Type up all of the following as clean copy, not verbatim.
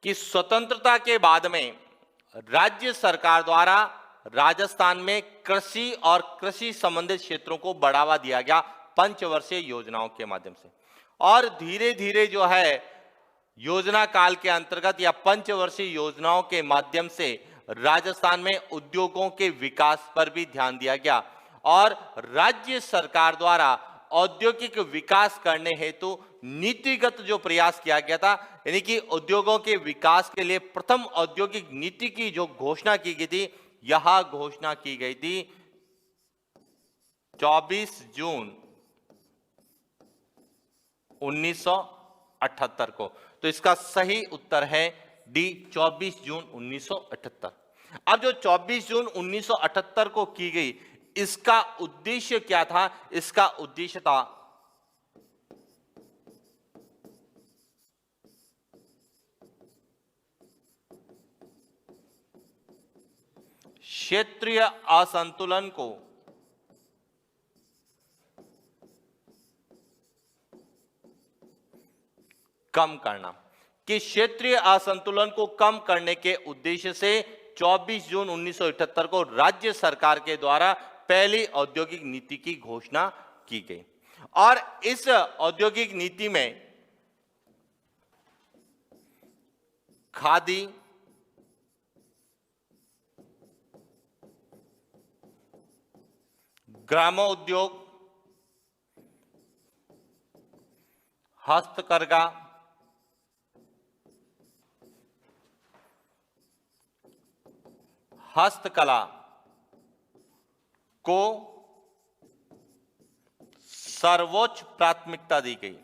कि स्वतंत्रता के बाद में राज्य सरकार द्वारा राजस्थान में कृषि और कृषि संबंधित क्षेत्रों को बढ़ावा दिया गया पंचवर्षीय योजनाओं के माध्यम से। और धीरे धीरे जो है योजना काल के अंतर्गत या पंचवर्षीय योजनाओं के माध्यम से राजस्थान में उद्योगों के विकास पर भी ध्यान दिया गया और राज्य सरकार द्वारा औद्योगिक विकास करने हेतु नीतिगत जो प्रयास किया गया था, यानी कि उद्योगों के विकास के लिए प्रथम औद्योगिक नीति की जो घोषणा की गई थी, यह घोषणा की गई थी 24 जून 1978 को। तो इसका सही उत्तर है डी, 24 जून 1978। अब जो 24 जून 1978 को की गई, इसका उद्देश्य क्या था? इसका उद्देश्य था क्षेत्रीय असंतुलन को कम करना, कि क्षेत्रीय असंतुलन को कम करने के उद्देश्य से 24 जून 1978 को राज्य सरकार के द्वारा पहली औद्योगिक नीति की घोषणा की गई। और इस औद्योगिक नीति में खादी, ग्रामोद्योग, हस्तकरघा, हस्तकला को सर्वोच्च प्राथमिकता दी गई।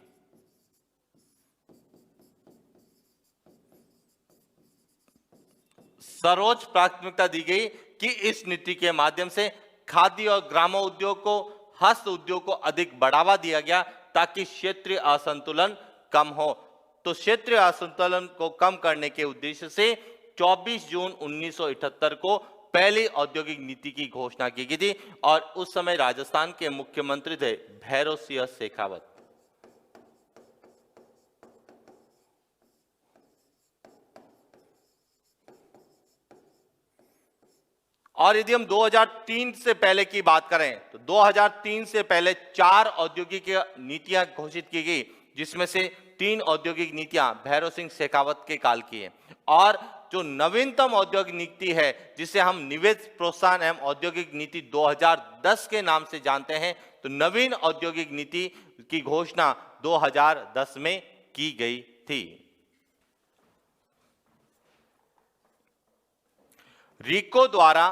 सर्वोच्च प्राथमिकता दी गई कि इस नीति के माध्यम से खादी और ग्रामोद्योग को, हस्त उद्योग को अधिक बढ़ावा दिया गया ताकि क्षेत्रीय असंतुलन कम हो। तो क्षेत्रीय असंतुलन को कम करने के उद्देश्य से 24 जून 1978 को पहली औद्योगिक नीति की घोषणा की गई थी और उस समय राजस्थान के मुख्यमंत्री थे भैरव सिंह शेखावत। और यदि हम 2003 से पहले की बात करें तो 2003 से पहले 4 औद्योगिक नीतियां घोषित की गई, जिसमें से 3 औद्योगिक नीतियां भैरव सिंह शेखावत के काल की है। और जो नवीनतम औद्योगिक नीति है, जिसे हम निवेश प्रोत्साहन एवं औद्योगिक नीति 2010 के नाम से जानते हैं, तो नवीन औद्योगिक नीति की घोषणा 2010 में की गई थी। रीको द्वारा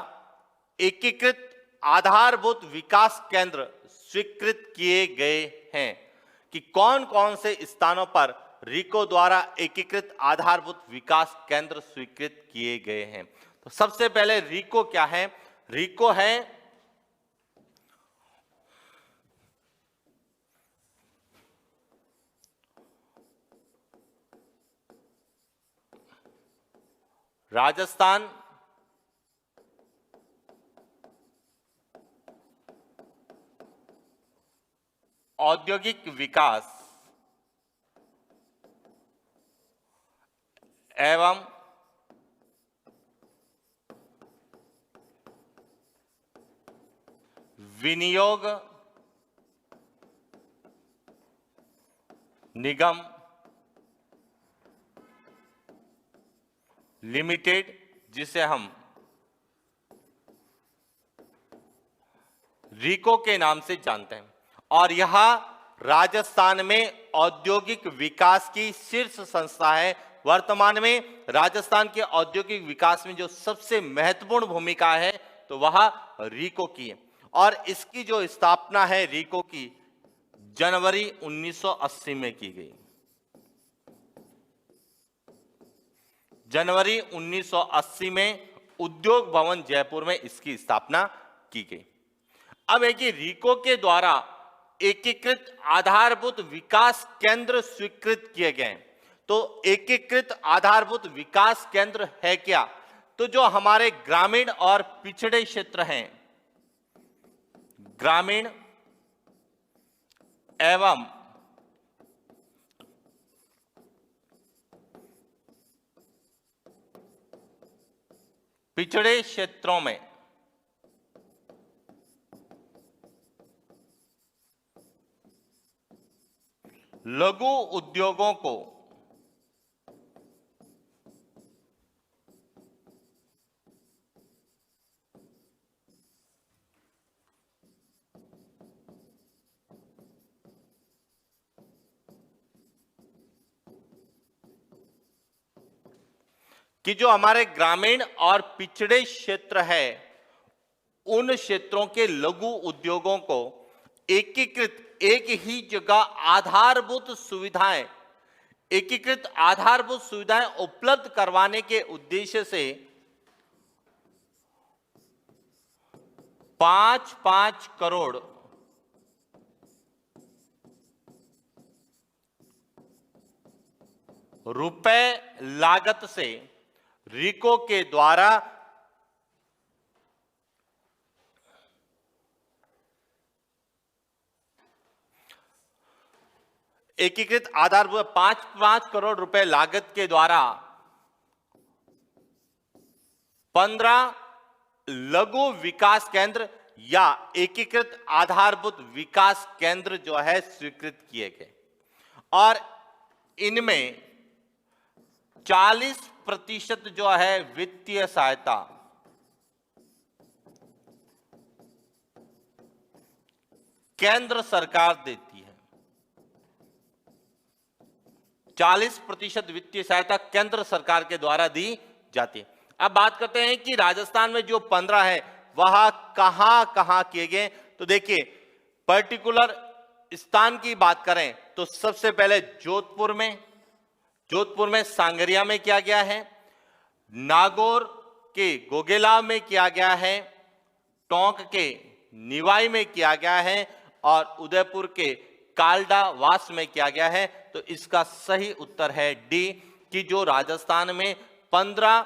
एकीकृत आधारभूत विकास केंद्र स्वीकृत किए गए हैं, कि कौन कौन से स्थानों पर रीको द्वारा एकीकृत आधारभूत विकास केंद्र स्वीकृत किए गए हैं। तो सबसे पहले रीको क्या है? रीको है राजस्थान औद्योगिक विकास एवं विनियोग निगम लिमिटेड, जिसे हम रीको के नाम से जानते हैं। और यह राजस्थान में औद्योगिक विकास की शीर्ष संस्था है। वर्तमान में राजस्थान के औद्योगिक विकास में जो सबसे महत्वपूर्ण भूमिका है तो वह रीको की है। और इसकी जो स्थापना है रीको की, जनवरी 1980 में की गई। जनवरी 1980 में उद्योग भवन जयपुर में इसकी स्थापना की गई। अब है कि रीको के द्वारा एकीकृत आधारभूत विकास केंद्र स्वीकृत किए गए। तो एकीकृत आधारभूत विकास केंद्र है क्या? तो जो हमारे ग्रामीण और पिछड़े क्षेत्र हैं, ग्रामीण एवं पिछड़े क्षेत्रों में लघु उद्योगों को कि जो हमारे ग्रामीण और पिछड़े क्षेत्र है उन क्षेत्रों के लघु उद्योगों को एकीकृत एक ही जगह एकीकृत आधारभूत सुविधाएं उपलब्ध करवाने के उद्देश्य से 5-5 करोड़ रुपए लागत से रिको के द्वारा एकीकृत आधारभूत 5-5 करोड़ रुपए लागत के द्वारा 15 लघु विकास केंद्र या एकीकृत आधारभूत विकास केंद्र जो है स्वीकृत किए गए और इनमें 40% जो है वित्तीय सहायता केंद्र सरकार देती है। 40% वित्तीय सहायता केंद्र सरकार के द्वारा दी जाती है। अब बात करते हैं कि राजस्थान में जो 15 है वह कहां कहां किए गए। तो देखिए, पर्टिकुलर स्थान की बात करें तो सबसे पहले जोधपुर में सांगरिया में किया गया है, नागौर के गोगेलाव में किया गया है, टोंक के निवाई में किया गया है और उदयपुर के कालडावास में किया गया है। तो इसका सही उत्तर है डी कि जो राजस्थान में 15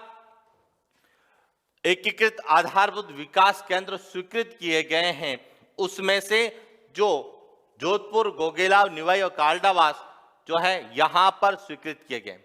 एकीकृत आधारभूत विकास केंद्र स्वीकृत किए गए हैं उसमें से जो जोधपुर, गोगेलाव, निवाई और कालडावास जो है यहां पर स्वीकृत किए गए।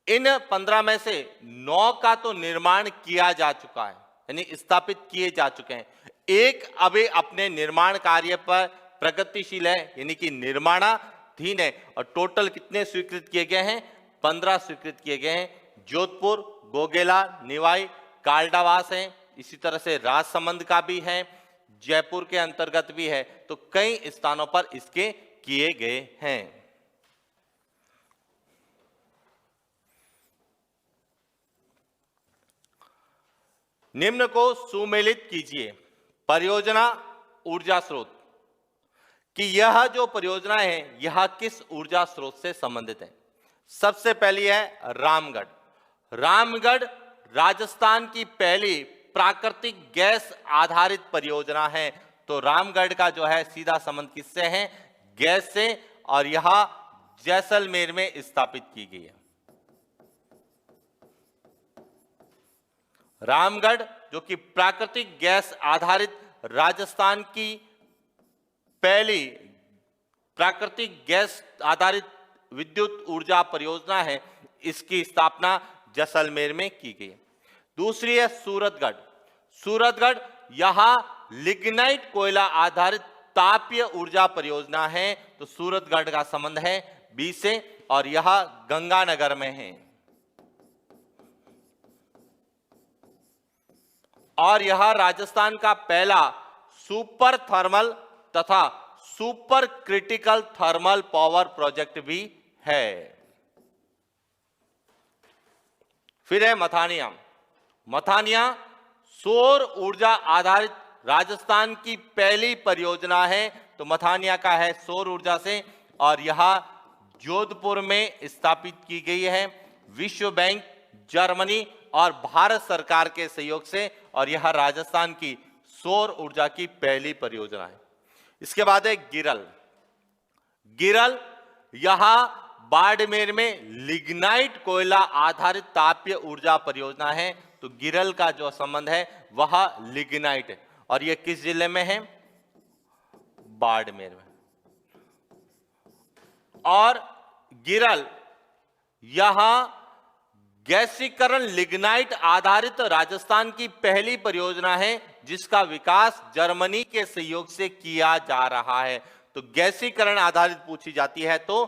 इन 15 में से 9 का तो निर्माण किया जा चुका है, यानी स्थापित किए जा चुके हैं। एक अभी अपने निर्माण कार्य पर प्रगतिशील है, यानी कि निर्माणाधीन है। और टोटल कितने स्वीकृत किए गए हैं? 15 स्वीकृत किए गए हैं। जोधपुर, गोगेला, निवाई, कालडावास है, इसी तरह से राजसमंद का भी है, जयपुर के अंतर्गत भी है। तो कई स्थानों पर इसके किए गए हैं। निम्न को सुमेलित कीजिए। परियोजना ऊर्जा स्रोत, कि यह जो परियोजना है यह किस ऊर्जा स्रोत से संबंधित है। सबसे पहली है रामगढ़ राजस्थान की पहली प्राकृतिक गैस आधारित परियोजना है। तो रामगढ़ का जो है सीधा संबंध किससे है? गैस से, और यह जैसलमेर में स्थापित की गई है। रामगढ़ जो कि प्राकृतिक गैस आधारित राजस्थान की पहली प्राकृतिक गैस आधारित विद्युत ऊर्जा परियोजना है, इसकी स्थापना जैसलमेर में की गई। दूसरी है सूरतगढ़ यहां लिग्नाइट कोयला आधारित तापीय ऊर्जा परियोजना है। तो सूरतगढ़ का संबंध है बी से, और यह गंगानगर में है। और यह राजस्थान का पहला सुपर थर्मल तथा super critical thermal power project भी है। फिर है मथानिया सौर ऊर्जा आधारित राजस्थान की पहली परियोजना है। तो मथानिया का है सौर ऊर्जा से, और यह जोधपुर में स्थापित की गई है विश्व बैंक, जर्मनी और भारत सरकार के सहयोग से, और यह राजस्थान की सौर ऊर्जा की पहली परियोजना है। इसके बाद है गिरल यहां बाड़मेर में लिग्नाइट कोयला आधारित तापीय ऊर्जा परियोजना है। तो गिरल का जो संबंध है वह लिग्नाइट है, और यह किस जिले में है? बाड़मेर में। और गिरल यहां गैसीकरण लिग्नाइट आधारित राजस्थान की पहली परियोजना है जिसका विकास जर्मनी के सहयोग से किया जा रहा है। तो गैसीकरण आधारित पूछी जाती है तो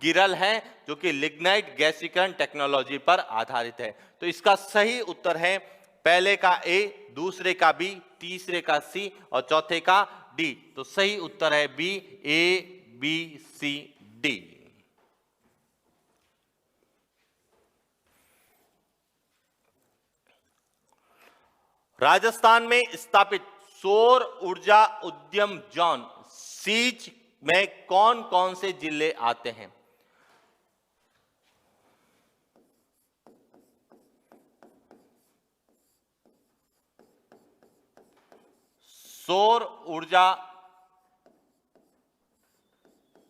गिरल है, जो कि लिग्नाइट गैसीकरण टेक्नोलॉजी पर आधारित है। तो इसका सही उत्तर है पहले का ए, दूसरे का बी, तीसरे का सी और चौथे का डी। तो सही उत्तर है B, A B C D. Rajasthan में स्थापित सौर ऊर्जा उद्यम जोन सीज में कौन कौन से जिले आते हैं? सौर ऊर्जा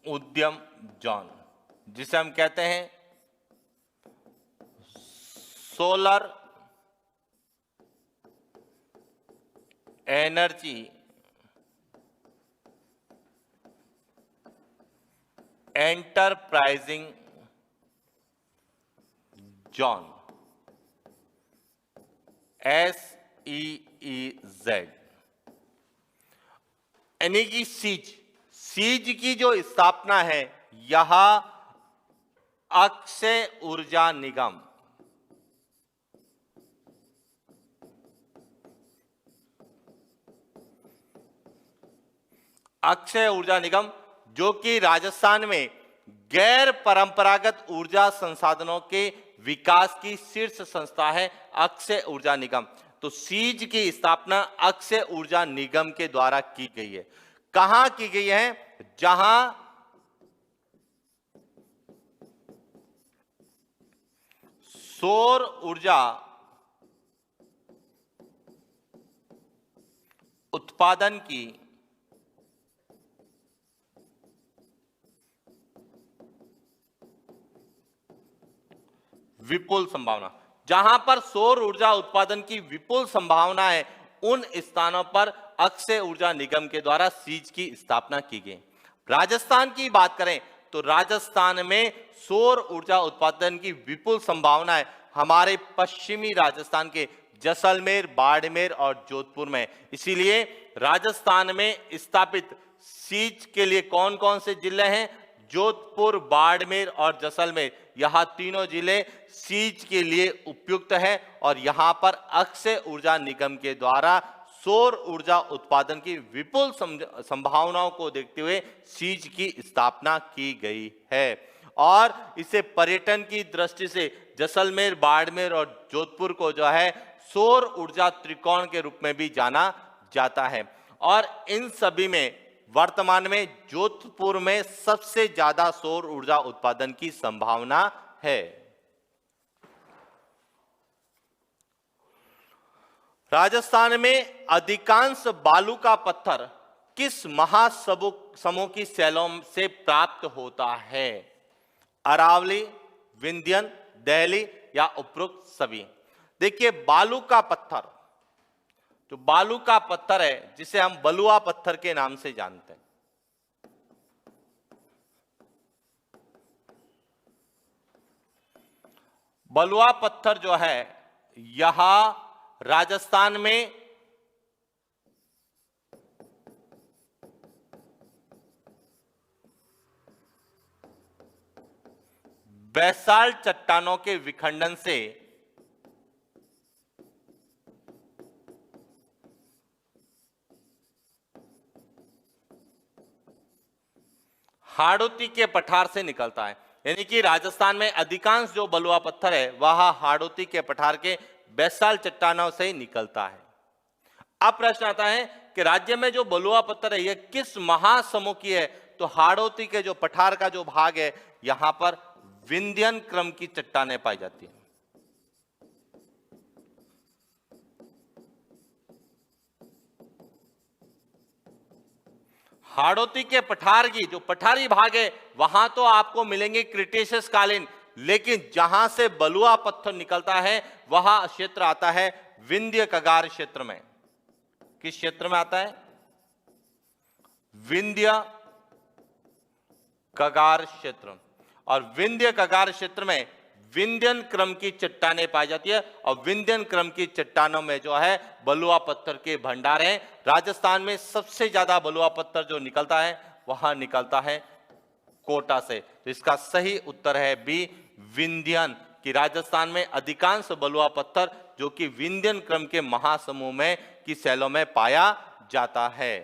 उद्यम जोन, जिसे हम कहते हैं solar energy enterprising zone, SEEZ, यानी कि सीज की जो स्थापना है यहां अक्षय ऊर्जा निगम, अक्षय ऊर्जा निगम जो कि राजस्थान में गैर परंपरागत ऊर्जा संसाधनों के विकास की शीर्ष संस्था है, अक्षय ऊर्जा निगम। तो सीज की स्थापना अक्षय ऊर्जा निगम के द्वारा की गई है। कहां की गई है? जहां सौर ऊर्जा उत्पादन की विपुल संभावना, जहां पर सौर ऊर्जा उत्पादन की विपुल संभावना है उन स्थानों पर अक्षय ऊर्जा निगम के द्वारा सीज की स्थापना की गई। राजस्थान की बात करें तो राजस्थान में सौर ऊर्जा उत्पादन की विपुल संभावना है हमारे पश्चिमी राजस्थान के जैसलमेर, बाड़मेर और जोधपुर में। इसीलिए राजस्थान में स्थापित सीज के लिए कौन कौन से जिले हैं? जोधपुर, बाड़मेर और जैसलमेर, यहां तीनों जिले सीज के लिए उपयुक्त है और यहां पर अक्षय ऊर्जा निगम के द्वारा सौर ऊर्जा उत्पादन की विपुल संभावनाओं को देखते हुए सीज की स्थापना की गई है। और इसे पर्यटन की दृष्टि से जैसलमेर, बाड़मेर और जोधपुर को जो है सौर ऊर्जा त्रिकोण के रूप में भी जाना जाता है। और इन सभी में वर्तमान में जोधपुर में सबसे ज्यादा सौर ऊर्जा उत्पादन की संभावना है। राजस्थान में अधिकांश बालू का पत्थर किस महासमूह की शैलों से प्राप्त होता है? अरावली, विंध्यन, दहली या उपरोक्त सभी? देखिए, बालू का पत्थर, जो बालू का पत्थर है जिसे हम बलुआ पत्थर के नाम से जानते हैं, बलुआ पत्थर जो है यहां राजस्थान में बेसाल्ट चट्टानों के विखंडन से हाड़ौती के पठार से निकलता है। यानी कि राजस्थान में अधिकांश जो बलुआ पत्थर है वह हाड़ौती के पठार के बेसाल्ट चट्टानों से निकलता है। अब प्रश्न आता है कि राज्य में जो बलुआ पत्थर है यह किस महासमूह की है? तो हाड़ौती के जो पठार का जो भाग है यहां पर विंध्यन क्रम की चट्टानें पाई जाती हैं। हाड़ौती के पठार की जो पठारी भाग है वहां तो आपको मिलेंगे क्रिटेशियस कालीन, लेकिन जहां से बलुआ पत्थर निकलता है वह क्षेत्र आता है विंध्य कगार क्षेत्र में। किस क्षेत्र में आता है? विंध्य कगार क्षेत्र। और विंध्य कगार क्षेत्र में विंध्यन क्रम की चट्टानें पाई जाती है और विंध्यन क्रम की चट्टानों में जो है बलुआ पत्थर के भंडार हैं। राजस्थान में सबसे ज्यादा बलुआ पत्थर जो निकलता है वहां निकलता है कोटा से। तो इसका सही उत्तर है बी, विंध्यन, कि राजस्थान में अधिकांश बलुआ पत्थर जो कि विंध्यन क्रम के महासमूह में की शैलों में पाया जाता है।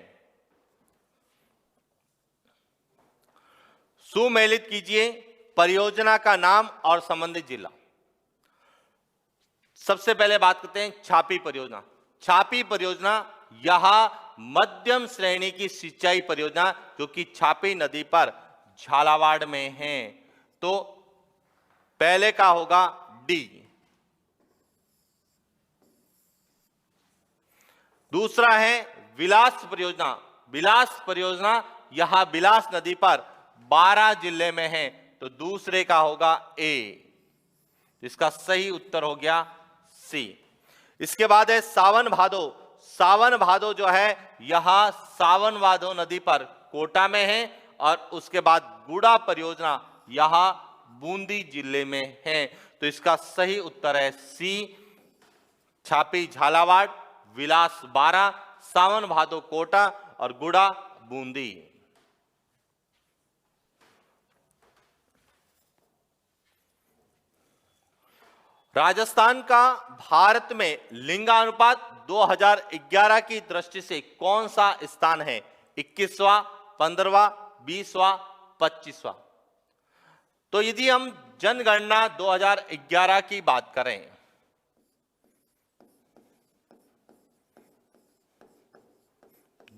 सुमेलित कीजिए परियोजना का नाम और संबंधित जिला। सबसे पहले बात करते हैं छापी परियोजना। छापी परियोजना यह मध्यम श्रेणी की सिंचाई परियोजना जो कि छापी नदी पर झालावाड़ में है। तो पहले का होगा डी। दूसरा है विलास परियोजना। विलास परियोजना यह बिलास नदी पर 12 जिले में है। तो दूसरे का होगा ए। इसका सही उत्तर हो गया सी। इसके बाद है सावन भादो। सावन भादो जो है यह सावन भादो नदी पर कोटा में है और उसके बाद गुड़ा परियोजना यह बूंदी जिले में है। तो इसका सही उत्तर है सी, छापी झालावाड़, विलास 12, सावन भादो कोटा और गुड़ा बूंदी। राजस्थान का भारत में लिंगानुपात 2011 की दृष्टि से कौन सा स्थान है? 21वां, 15वां, 20वां, 25वां। तो यदि हम जनगणना 2011 की बात करें,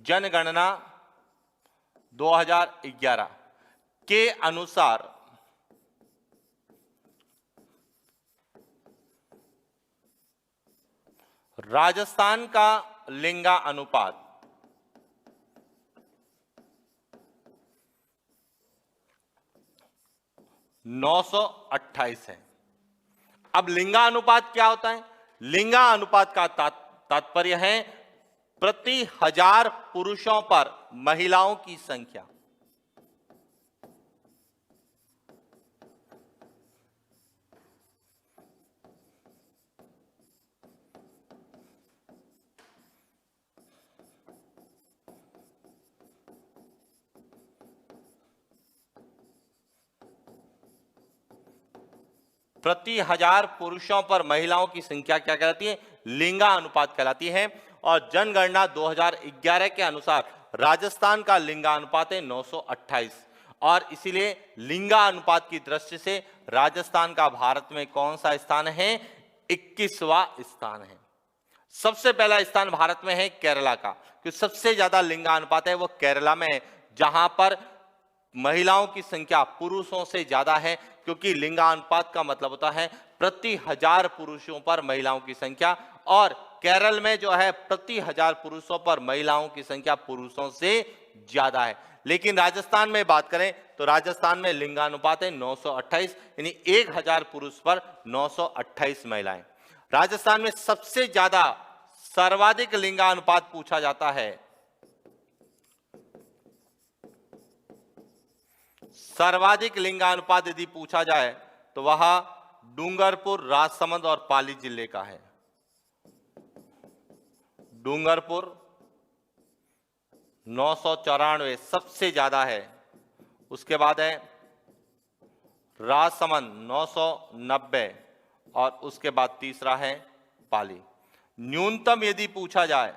जनगणना 2011 के अनुसार राजस्थान का लिंगा अनुपात 928 है। अब लिंगा अनुपात क्या होता है? लिंगा अनुपात का तात्पर्य है प्रति 1000 पुरुषों पर महिलाओं की संख्या। प्रति 1000 पुरुषों पर महिलाओं की संख्या क्या कहलाती है? लिंगा अनुपात कहलाती है। और जनगणना 2011 के अनुसार राजस्थान का लिंगा अनुपात है 928 और इसीलिए लिंगा अनुपात की दृष्टि से राजस्थान का भारत में कौन सा स्थान है? 21वां स्थान है। सबसे पहला स्थान भारत में है केरला का, क्योंकि सबसे ज्यादा लिंगा अनुपात है वो केरला में है, जहां पर महिलाओं की संख्या पुरुषों से ज्यादा है, क्योंकि लिंगानुपात का मतलब होता है प्रति 1000 पुरुषों पर महिलाओं की संख्या। और केरल में जो है प्रति 1000 पुरुषों पर महिलाओं की संख्या पुरुषों से ज्यादा है। लेकिन राजस्थान में बात करें तो राजस्थान में लिंगानुपात है 928, यानी 1000 पुरुष पर 928 महिलाएं। राजस्थान में सबसे ज्यादा सर्वाधिक लिंगानुपात पूछा जाता है, सर्वाधिक लिंगानुपात यदि पूछा जाए तो वह डूंगरपुर, राजसमंद और पाली जिले का है। डूंगरपुर 994 सबसे ज्यादा है। उसके बाद है राजसमंद 990 और उसके बाद तीसरा है पाली। न्यूनतम यदि पूछा जाए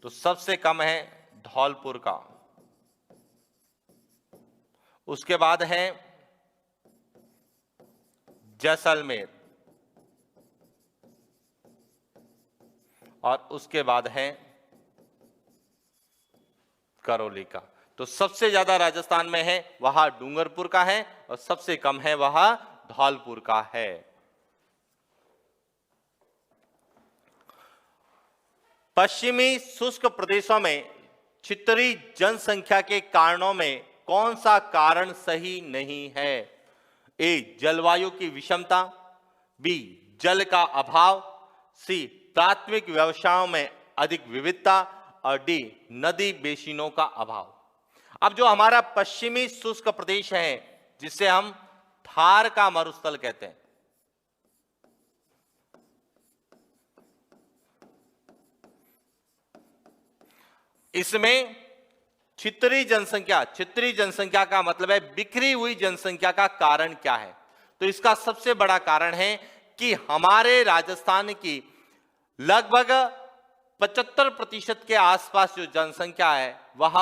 तो सबसे कम है धौलपुर का। उसके बाद है जैसलमेर और उसके बाद है करौली का। तो सबसे ज्यादा राजस्थान में है वह डूंगरपुर का है और सबसे कम है वह धौलपुर का है। पश्चिमी शुष्क प्रदेशों में छितरी जनसंख्या के कारणों में कौन सा कारण सही नहीं है? ए, जलवायु की विषमता, बी, जल का अभाव, सी, प्राथमिक व्यवसायों में अधिक विविधता और डी, नदी बेसिनों का अभाव। अब जो हमारा पश्चिमी शुष्क प्रदेश है जिसे हम थार का मरुस्थल कहते हैं। इसमें छितरी जनसंख्या का मतलब है बिखरी हुई जनसंख्या का कारण क्या है? तो इसका सबसे बड़ा कारण है कि हमारे राजस्थान की लगभग 75% के आसपास जो जनसंख्या है वह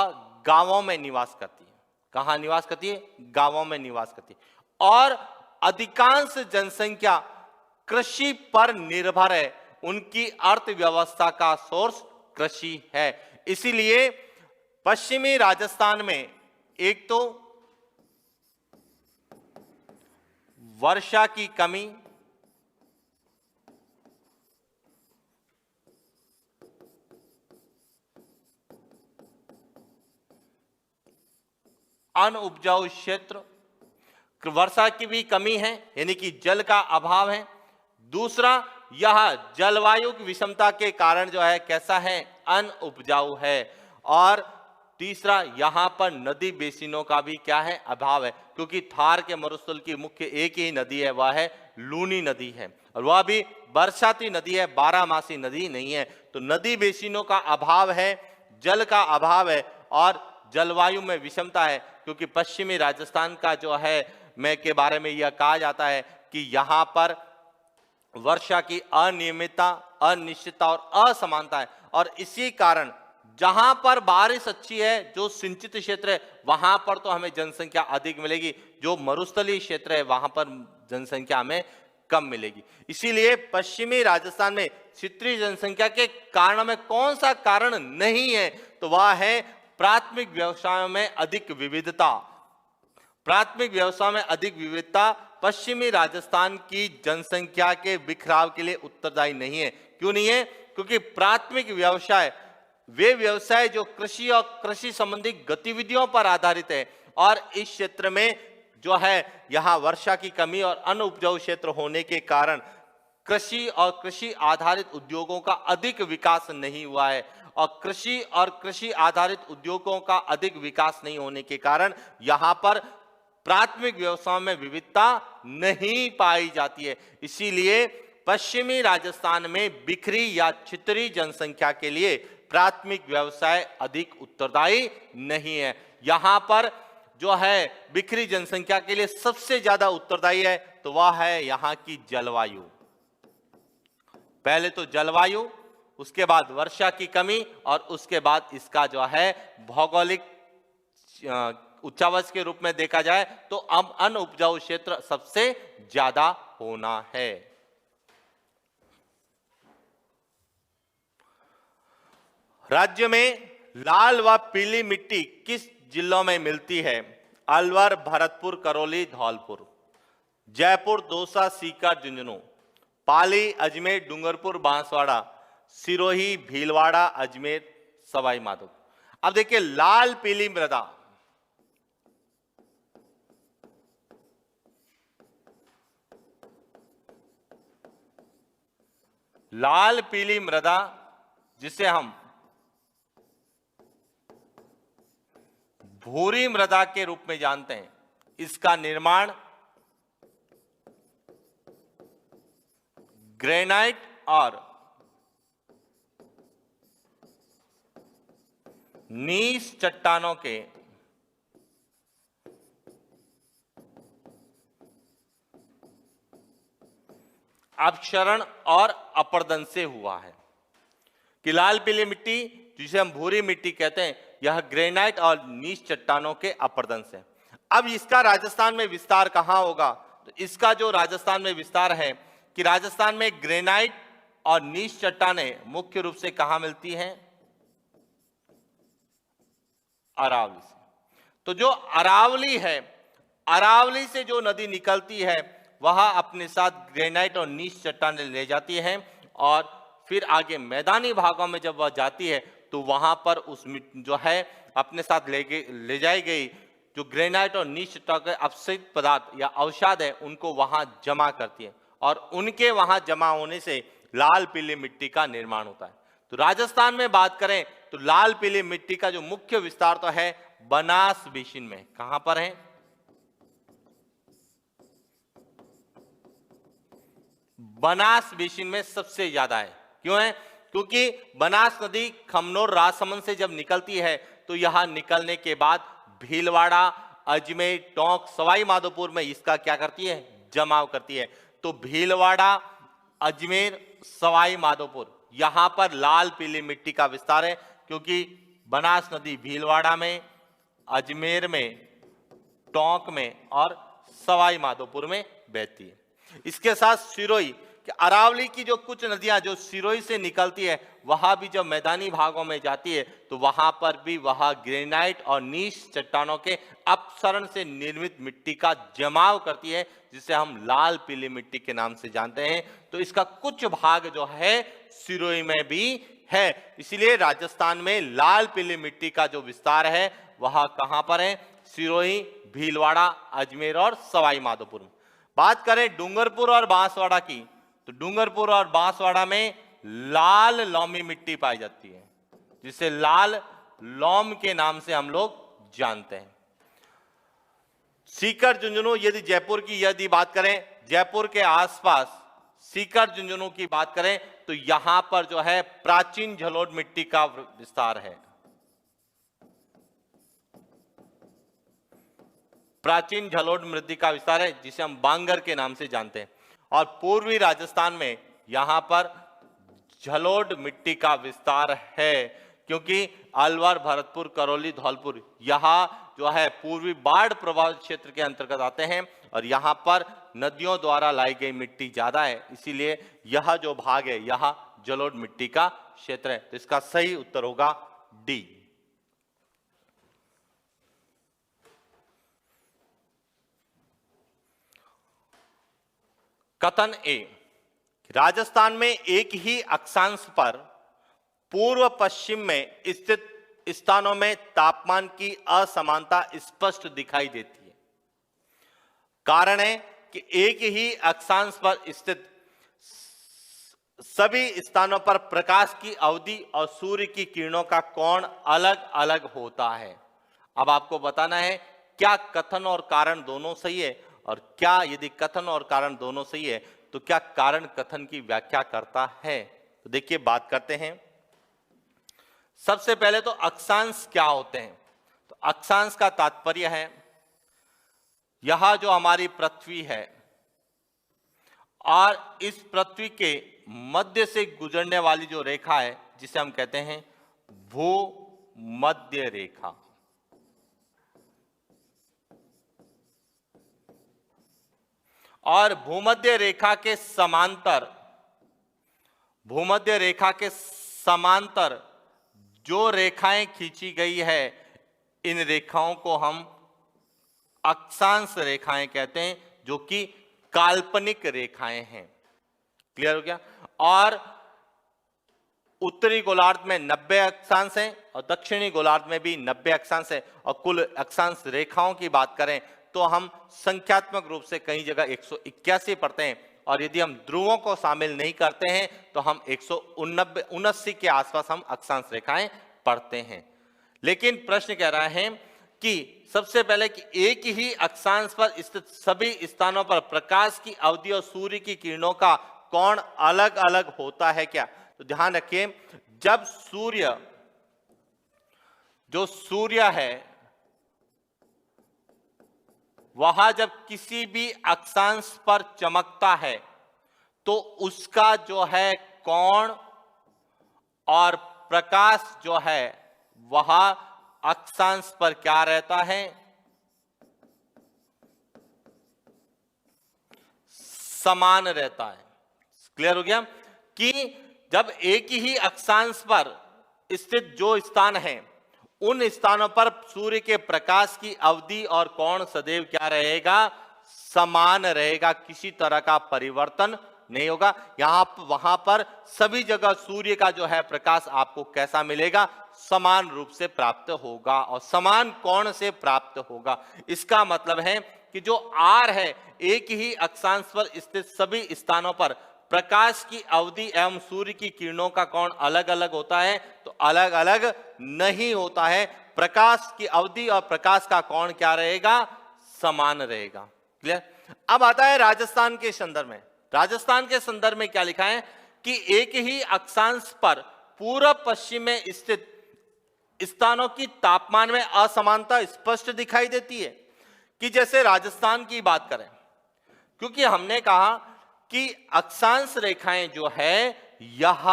गांवों में निवास करती है। कहां निवास करती है? गांवों में निवास करती है। और अधिकांश जनसंख्या कृषि पर निर्भर है, उनकी अर्थव्यवस्था का सोर्स कृषि है। इसीलिए पश्चिमी राजस्थान में एक तो वर्षा की कमी, अनउपजाऊ क्षेत्र, वर्षा की भी कमी है यानी कि जल का अभाव है। दूसरा, यह जलवायु की विषमता के कारण जो है कैसा है? अनउपजाऊ है। और तीसरा, यहां पर नदी बेसिनों का भी क्या है? अभाव है, क्योंकि थार के मरुस्थल की मुख्य एक ही नदी है, वह है लूनी नदी है, और वह भी बरसाती नदी है, 12 मासी नदी नहीं है। तो नदी बेसिनों का अभाव है, जल का अभाव है और जलवायु में विषमता है, क्योंकि पश्चिमी राजस्थान का जो है में के बारे में यह कहा जाता है कि यहां पर वर्षा की अनियमितता, अनिश्चितता और असमानता है। और इसी कारण जहां पर बारिश अच्छी है, जो सिंचित क्षेत्र है, वहां पर तो हमें जनसंख्या अधिक मिलेगी, जो मरुस्थलीय क्षेत्र है वहां पर जनसंख्या हमें कम मिलेगी। इसीलिए पश्चिमी राजस्थान में छितरी जनसंख्या के कारणों में कौन सा कारण नहीं है? तो वह है प्राथमिक व्यवसायों में अधिक विविधता। प्राथमिक व्यवसाय में अधिक विविधता पश्चिमी राजस्थान की जनसंख्या के बिखराव के लिए उत्तरदायी नहीं है। क्यों नहीं है? क्योंकि प्राथमिक व्यवसाय वे व्यवसाय जो कृषि और कृषि संबंधी गतिविधियों पर आधारित है, और इस क्षेत्र में जो है यहां वर्षा की कमी और अनउपजाऊ क्षेत्र होने के कारण कृषि और कृषि आधारित उद्योगों का अधिक विकास नहीं हुआ है। और कृषि और कृषि आधारित उद्योगों का अधिक विकास नहीं होने के कारण यहां पर प्राथमिक व्यवसायों में विविधता नहीं पाई जाती है। इसीलिए पश्चिमी राजस्थान में बिखरी या छितरी जनसंख्या के लिए प्राथमिक व्यवसाय अधिक उत्तरदायी नहीं है। यहां पर जो है बिखरी जनसंख्या के लिए सबसे ज्यादा उत्तरदायी है तो वह है यहां की जलवायु। पहले तो जलवायु, उसके बाद वर्षा की कमी, और उसके बाद इसका जो है भौगोलिक उच्चावच के रूप में देखा जाए तो अब अनउपजाऊ क्षेत्र सबसे ज्यादा होना है। राज्य में लाल व पीली मिट्टी किस जिलों में मिलती है? अलवर, भरतपुर, करौली, धौलपुर। जयपुर, दौसा, सीकर, झुंझुनू। पाली, अजमेर, डूंगरपुर, बांसवाड़ा, सिरोही, भीलवाड़ा, अजमेर, सवाई माधोपुर। अब देखिए, लाल पीली मृदा, लाल पीली मृदा जिसे हम भूरी मृदा के रूप में जानते हैं, इसका निर्माण ग्रेनाइट और नीस चट्टानों के अपक्षरण और अपर्दन से हुआ है। कि लाल पीली मिट्टी जिसे हम भूरी मिट्टी कहते हैं, यह ग्रेनाइट और नीस चट्टानों के अपर्दन से। अब इसका राजस्थान में विस्तार कहां होगा? तो इसका जो राजस्थान में विस्तार है कि राजस्थान में ग्रेनाइट और नीस चट्टानें मुख्य रूप से कहां मिलती हैं? अरावली से। तो जो अरावली है, अरावली से जो नदी निकलती है वह अपने साथ ग्रेनाइट और नीस चट्टानें ले जाती है, और फिर आगे मैदानी भागों में जब वह जाती है तो वहां पर उस जो है अपने साथ ले जाई गई जो ग्रेनाइट और नीस चट्टानों के अपशिष्ट पदार्थ या अवसाद है उनको वहां जमा करती है, और उनके वहां जमा होने से लाल पीली मिट्टी का निर्माण होता है। तो राजस्थान में बात करें तो लाल पीली मिट्टी का जो मुख्य विस्तार तो है बनास बेसिन में। कहां पर है? बनास बेसिन में सबसे ज्यादा है। क्यों है? क्योंकि बनास नदी खमनोर राजसमंद से जब निकलती है तो यहां निकलने के बाद भीलवाड़ा, अजमेर, टोंक, सवाई माधोपुर में इसका क्या करती है? जमाव करती है। तो भीलवाड़ा, अजमेर, सवाई माधोपुर यहां पर लाल पीली मिट्टी का विस्तार है, क्योंकि बनास नदी भीलवाड़ा में, अजमेर में, टोंक में और सवाई माधोपुर में बहती है। इसके साथ सिरोही कि अरावली की जो कुछ नदियां जो सिरोही से निकलती है वहां भी जब मैदानी भागों में जाती है तो वहां पर भी वहां ग्रेनाइट और नीच चट्टानों के अपसरण से निर्मित मिट्टी का जमाव करती है, जिसे हम लाल पीली मिट्टी के नाम से जानते हैं। तो इसका कुछ भाग जो है सिरोही में भी है। इसलिए राजस्थान में लाल पीली मिट्टी का जो विस्तार है वह कहां पर है? सिरोही, भीलवाड़ा, अजमेर और सवाई माधोपुर में। बात करें डूंगरपुर और बांसवाड़ा की, तो डूंगरपुर और बांसवाड़ा में लाल लोमी मिट्टी पाई जाती है, जिसे लाल लोम के नाम से हम लोग जानते हैं। सीकर झुंझुनू, यदि जयपुर की यदि बात करें, जयपुर के आसपास सीकर झुंझुनू की बात करें तो यहां पर जो है प्राचीन झलोट मिट्टी का विस्तार है। प्राचीन झलोट मिट्टी का विस्तार है, जिसे हम बांगर के नाम से जानते हैं। और पूर्वी राजस्थान में यहां पर झलोट मिट्टी का विस्तार है, क्योंकि अलवर, भरतपुर, करौली, धौलपुर यहां जो है पूर्वी बाढ़ प्रभावित क्षेत्र के अंतर्गत आते हैं और यहां पर नदियों द्वारा लाई गई मिट्टी ज्यादा है, इसीलिए यह जो भाग है यह जलोढ़ मिट्टी का क्षेत्र है। तो इसका सही उत्तर होगा डी। कथन ए, राजस्थान में एक ही अक्षांश पर पूर्व पश्चिम में स्थित स्थानों में तापमान की असमानता स्पष्ट दिखाई देती है। कारण है कि एक ही अक्षांश पर स्थित सभी स्थानों पर प्रकाश की अवधि और सूर्य की किरणों का कोण अलग अलग होता है। अब आपको बताना है क्या कथन और कारण दोनों सही है, और क्या यदि कथन और कारण दोनों सही है तो क्या कारण कथन की व्याख्या करता है। तो देखिए बात करते हैं। सबसे पहले तो अक्षांश क्या होते हैं? तो अक्षांश का तात्पर्य है यह जो हमारी पृथ्वी है और इस पृथ्वी के मध्य से गुजरने वाली जो रेखा है जिसे हम कहते हैं भूमध्य रेखा। और भूमध्य रेखा के समांतर जो रेखाएं खींची गई है इन रेखाओं को हम अक्षांश रेखाएं कहते हैं, जो कि काल्पनिक रेखाएं हैं। क्लियर हो गया? और उत्तरी गोलार्ध में 90 अक्षांश हैं और दक्षिणी गोलार्ध में भी 90 अक्षांश है। और कुल अक्षांश रेखाओं की बात करें तो हम संख्यात्मक रूप से कई जगह 181 पढ़ते हैं, और यदि हम ध्रुवों को शामिल नहीं करते हैं तो हम 179 के आसपास हम अक्षांश रेखाएं पढ़ते हैं। लेकिन प्रश्न कह रहा है कि सबसे पहले कि एक ही अक्षांश पर स्थित सभी स्थानों पर प्रकाश की अवधि और सूर्य की किरणों का कोण अलग अलग होता है क्या? तो ध्यान रखिए, जब सूर्य है वह जब किसी भी अक्षांश पर चमकता है तो उसका जो है कोण और प्रकाश जो है वह अक्षांश पर क्या रहता है? समान रहता है। क्लियर हो गया कि जब एक ही अक्षांश पर स्थित जो स्थान है उन स्थानों पर सूर्य के प्रकाश की अवधि और कोण सदैव क्या रहेगा? समान रहेगा, किसी तरह का परिवर्तन नहीं होगा। वहां पर सभी जगह सूर्य का जो है प्रकाश आपको कैसा मिलेगा? समान रूप से प्राप्त होगा और समान कोण से प्राप्त होगा। इसका मतलब है कि जो आर है एक ही अक्षांश पर स्थित सभी स्थानों पर प्रकाश की अवधि एवं सूर्य की किरणों का कोण अलग अलग होता है, तो अलग अलग नहीं होता है। प्रकाश की अवधि और प्रकाश का कोण क्या रहेगा? समान रहेगा। क्लियर? अब आता है राजस्थान के संदर्भ में। राजस्थान के संदर्भ में क्या लिखा है कि एक ही अक्षांश पर पूर्व पश्चिम में स्थित स्थानों की तापमान में असमानता स्पष्ट दिखाई देती है। कि जैसे राजस्थान की बात करें, क्योंकि हमने कहा कि अक्षांश रेखाएं जो है यह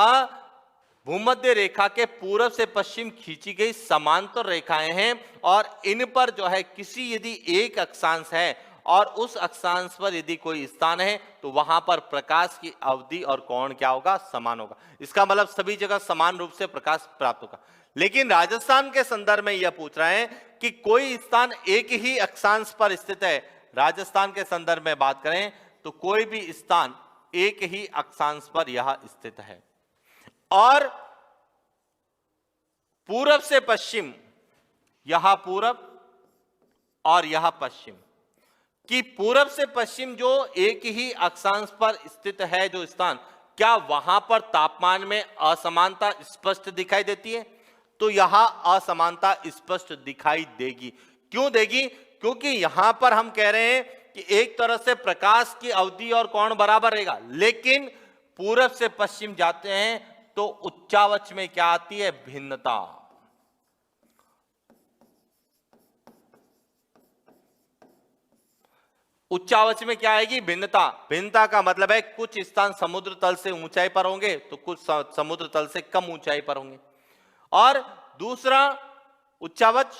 भूमध्य रेखा के पूर्व से पश्चिम खींची गई समांतर रेखाएं हैं और इन पर जो है किसी यदि एक अक्षांश है और उस अक्षांश पर यदि कोई स्थान है तो वहां पर प्रकाश की अवधि और कोण क्या होगा, समान होगा। इसका मतलब सभी जगह समान रूप से प्रकाश प्राप्त होगा। लेकिन राजस्थान के संदर्भ में यह पूछ रहे हैं कि कोई स्थान एक ही अक्षांश पर स्थित है। राजस्थान के संदर्भ में बात करें तो कोई भी स्थान एक ही अक्षांश पर यह स्थित है और पूरब से पश्चिम, यह पूरब और यह पश्चिम, कि पूरब से पश्चिम जो एक ही अक्षांश पर स्थित है जो स्थान, क्या वहां पर तापमान में असमानता स्पष्ट दिखाई देती है? तो यहां असमानता स्पष्ट दिखाई देगी। क्यों देगी? क्योंकि यहां पर हम कह रहे हैं कि एक तरह से प्रकाश की अवधि और कोण बराबर रहेगा, लेकिन पूरब से पश्चिम जाते हैं तो उच्चावच में क्या आती है, भिन्नता। उच्चावच में क्या आएगी, भिन्नता। भिन्नता का मतलब है कुछ स्थान समुद्र तल से ऊंचाई पर होंगे तो कुछ समुद्र तल से कम ऊंचाई पर होंगे। और दूसरा उच्चावच,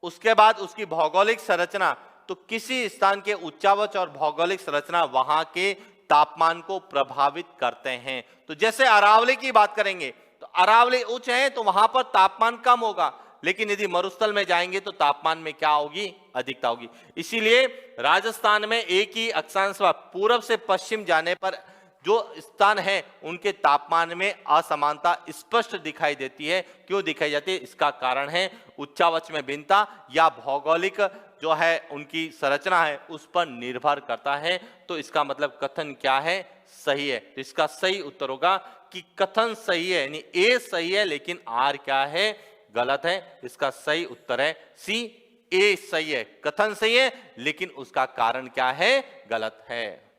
उसके बाद उसकी भौगोलिक संरचना, तो किसी स्थान के उच्चावच और भौगोलिक संरचना वहां के तापमान को प्रभावित करते हैं। तो जैसे अरावली की बात करेंगे तो अरावली उच्च है तो वहां पर तापमान कम होगा, लेकिन यदि मरुस्थल में जाएंगे तो तापमान में क्या होगी, अधिकता होगी। इसीलिए राजस्थान में एक ही अक्षांश पूरब से पश्चिम जाने पर जो स्थान है उनके तापमान में असमानता स्पष्ट दिखाई देती है। क्यों दिखाई जाती है? इसका कारण है उच्चावच में भिन्नता या भौगोलिक जो है उनकी संरचना है उस पर निर्भर करता है। तो इसका मतलब कथन क्या है, सही है। तो इसका सही उत्तर होगा कि कथन सही है, यानी ए सही है लेकिन आर क्या है, गलत है। इसका सही उत्तर है सी, ए सही है, कथन सही है लेकिन उसका कारण क्या है, गलत है।